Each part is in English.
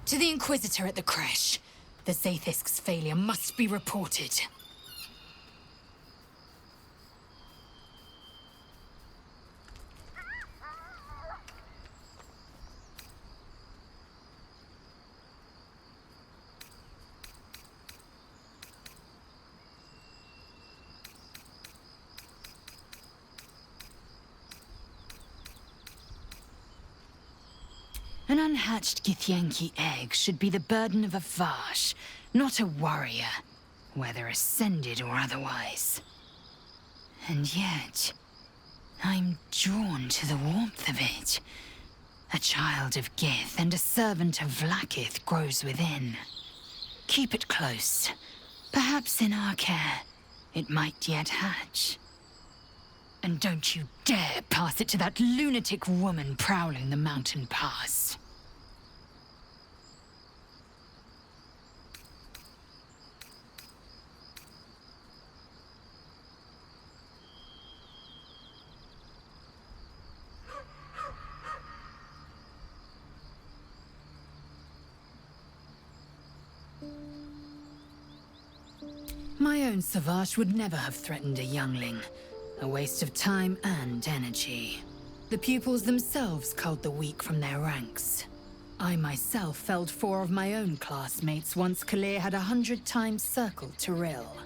To the Inquisitor at the creche. The Zaithisk's failure must be reported. An unhatched Githyanki egg should be the burden of a Vash, not a warrior, whether ascended or otherwise. And yet, I'm drawn to the warmth of it. A child of Gith and a servant of Vlaakith grows within. Keep it close. Perhaps in our care, it might yet hatch. And don't you dare pass it to that lunatic woman prowling the mountain pass. My own Savage would never have threatened a youngling. A waste of time and energy. The pupils themselves culled the weak from their ranks. I myself felled 4 of my own classmates once Kalir had 100 times circled Tyrell.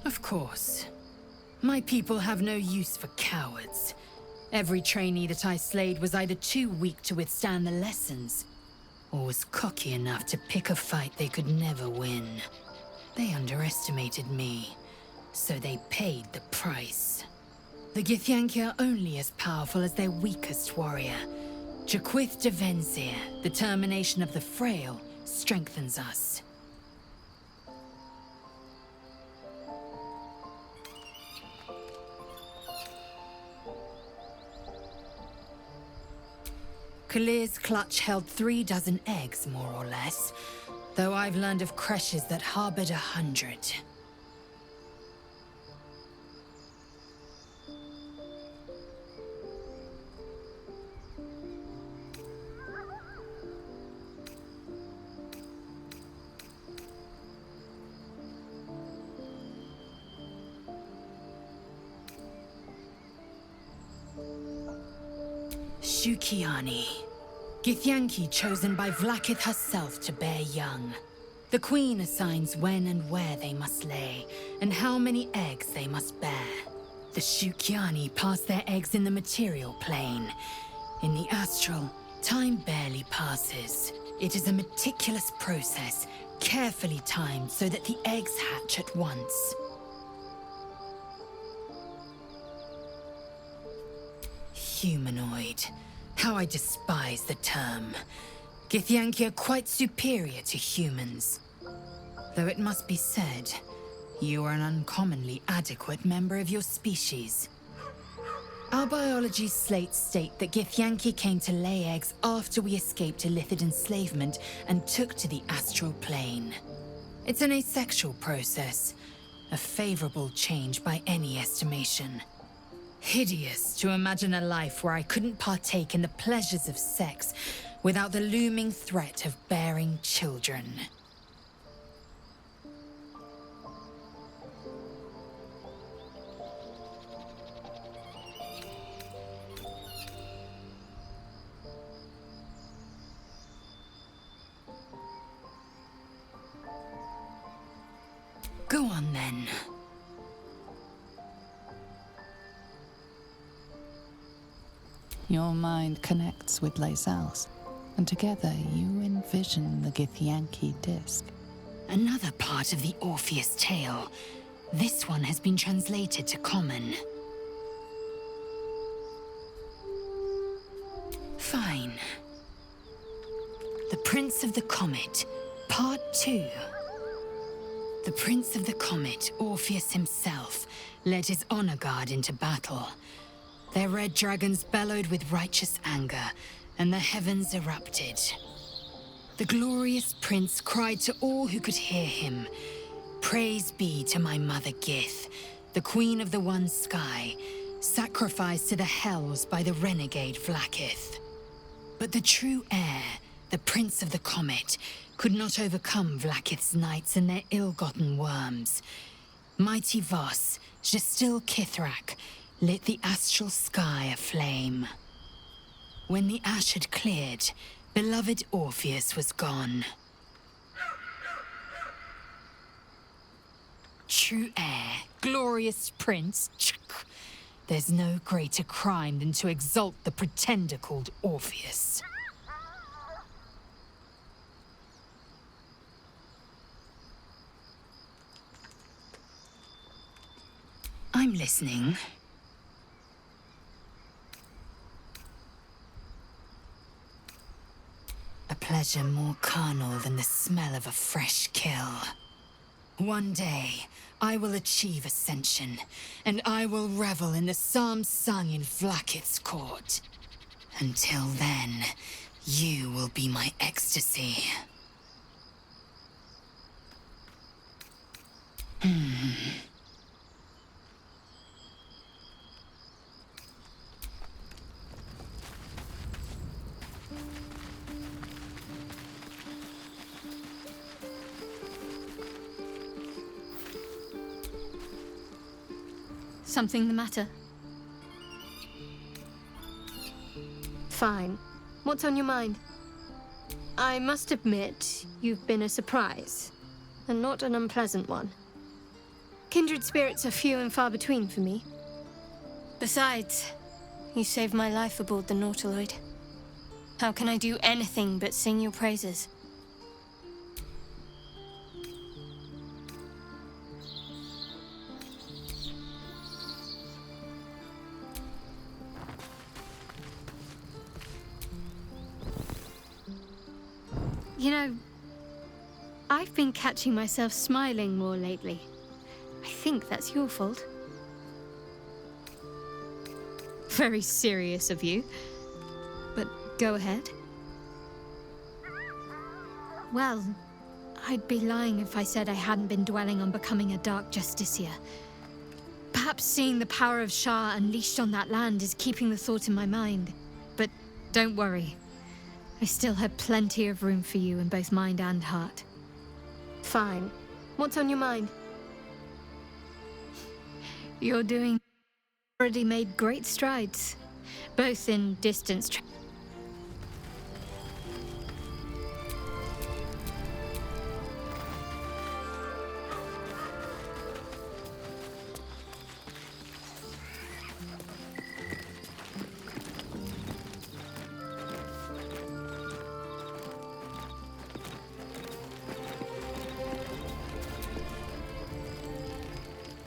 Of course. My people have no use for cowards. Every trainee that I slayed was either too weak to withstand the lessons, or was cocky enough to pick a fight they could never win. They underestimated me, so they paid the price. The Githyanki are only as powerful as their weakest warrior. Jaquith de Venzir, the termination of the frail, strengthens us. Kalir's clutch held 3 dozen eggs, more or less, though I've learned of creches that harbored 100. Shukiani. Githyanki chosen by Vlaakith herself to bear young. The Queen assigns when and where they must lay, and how many eggs they must bear. The Shukiani pass their eggs in the material plane. In the astral, time barely passes. It is a meticulous process, carefully timed so that the eggs hatch at once. Humanoid. How I despise the term. Githyanki are quite superior to humans. Though it must be said, you are an uncommonly adequate member of your species. Our biology slates state that Githyanki came to lay eggs after we escaped Illithid enslavement and took to the astral plane. It's an asexual process, a favorable change by any estimation. Hideous to imagine a life where I couldn't partake in the pleasures of sex without the looming threat of bearing children. Go on then. Your mind connects with Lae'zel's, and together you and vision the Githyanki disc. Another part of the Orpheus tale. This one has been translated to Common. Fine. The Prince of the Comet, Part 2. The Prince of the Comet, Orpheus himself, led his honor guard into battle. Their red dragons bellowed with righteous anger, and the heavens erupted. The glorious prince cried to all who could hear him, "Praise be to my mother Gith, the queen of the one sky, sacrificed to the hells by the renegade Vlaakith." But the true heir, the Prince of the Comet, could not overcome Vlaakith's knights and their ill-gotten worms. Mighty Voss, Gestil Kithrak, lit the astral sky aflame. When the ash had cleared, beloved Orpheus was gone. True heir, glorious prince, there's no greater crime than to exalt the pretender called Orpheus. I'm listening. A pleasure more carnal than the smell of a fresh kill. One day, I will achieve ascension, and I will revel in the psalms sung in Vlaakith's court. Until then, you will be my ecstasy. Something the matter? Fine. What's on your mind? I must admit, you've been a surprise, and not an unpleasant one. Kindred spirits are few and far between for me. Besides, you saved my life aboard the Nautiloid. How can I do anything but sing your praises? You know, I've been catching myself smiling more lately. I think that's your fault. Very serious of you. But go ahead. Well, I'd be lying if I said I hadn't been dwelling on becoming a Dark Justiciar. Perhaps seeing the power of Shah unleashed on that land is keeping the thought in my mind. But don't worry. I still have plenty of room for you in both mind and heart. Fine. What's on your mind? You're doing... already made great strides, both in distance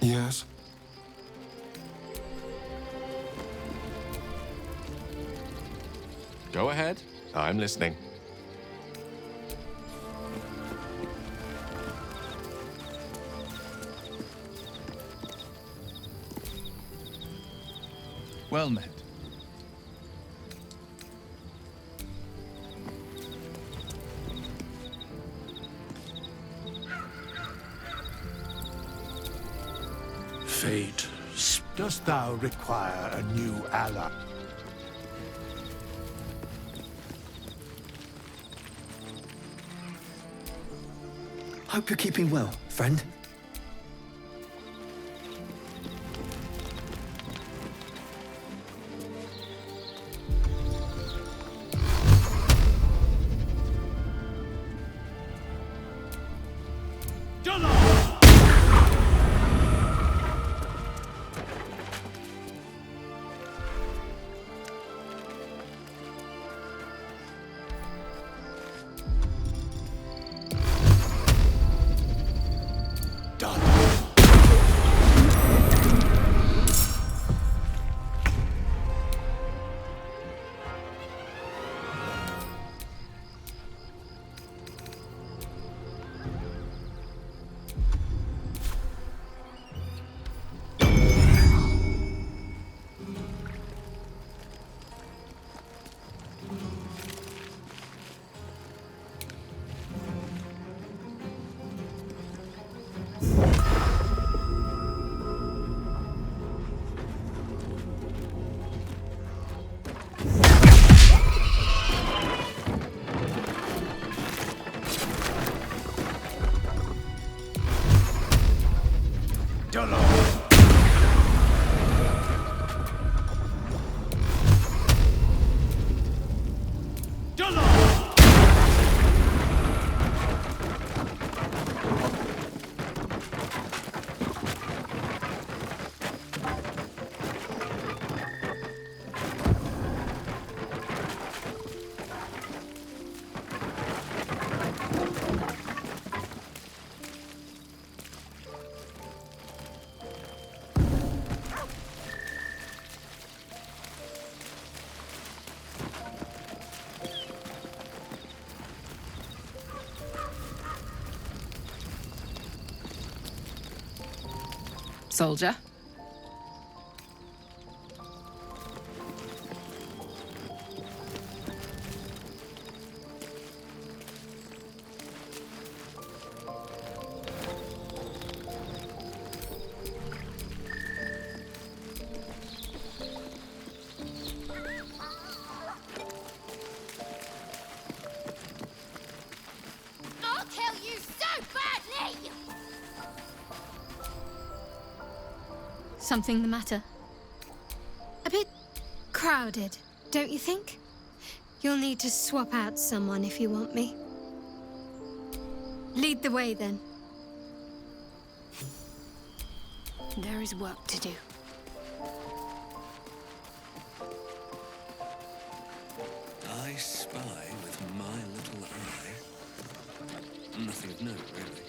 Yes? Go ahead. I'm listening. Well met. Fate, dost thou require a new ally? Hope you're keeping well, friend. Soldier? I'll kill you so badly! Something the matter? A bit crowded, don't you think? You'll need to swap out someone if you want me. Lead the way, then. There is work to do. I spy with my little eye. Nothing of note, really.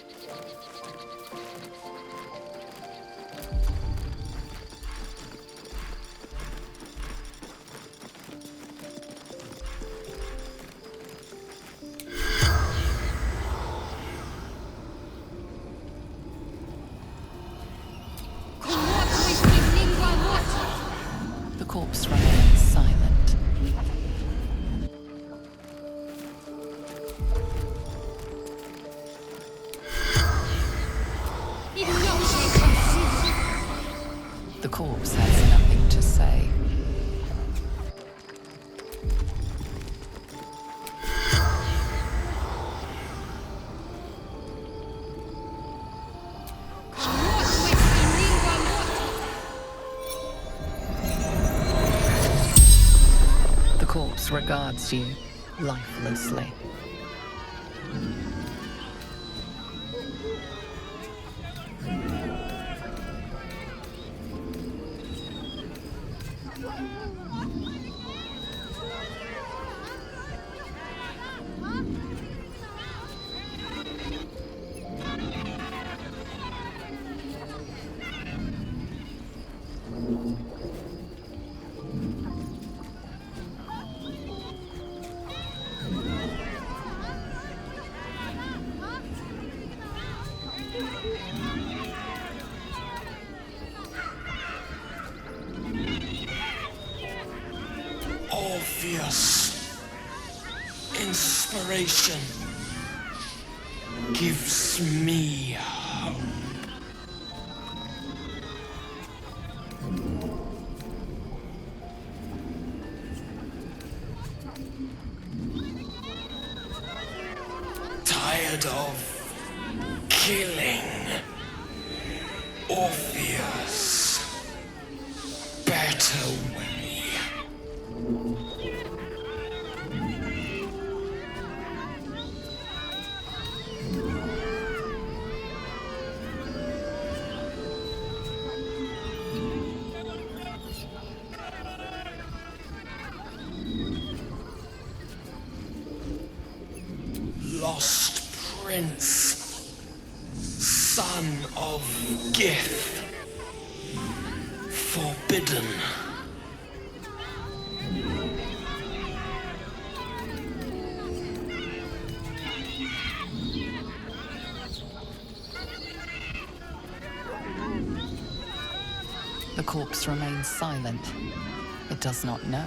The corpse remains silent. The corpse has nothing to say. The corpse regards you lifelessly. Obvious inspiration gives me hope. Tired of killing Orpheus. Better way. Lost prince, son of Gith, forbidden. The corpse remains silent. It does not know.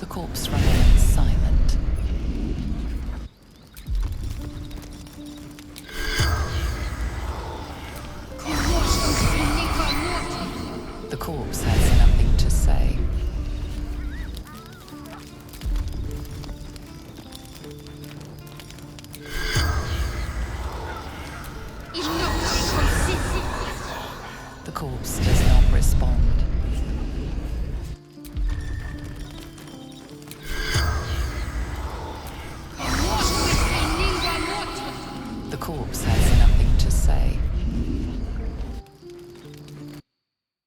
The corpse remains silent. The corpse has nothing to say. The corpse does not respond. The corpse has nothing to say.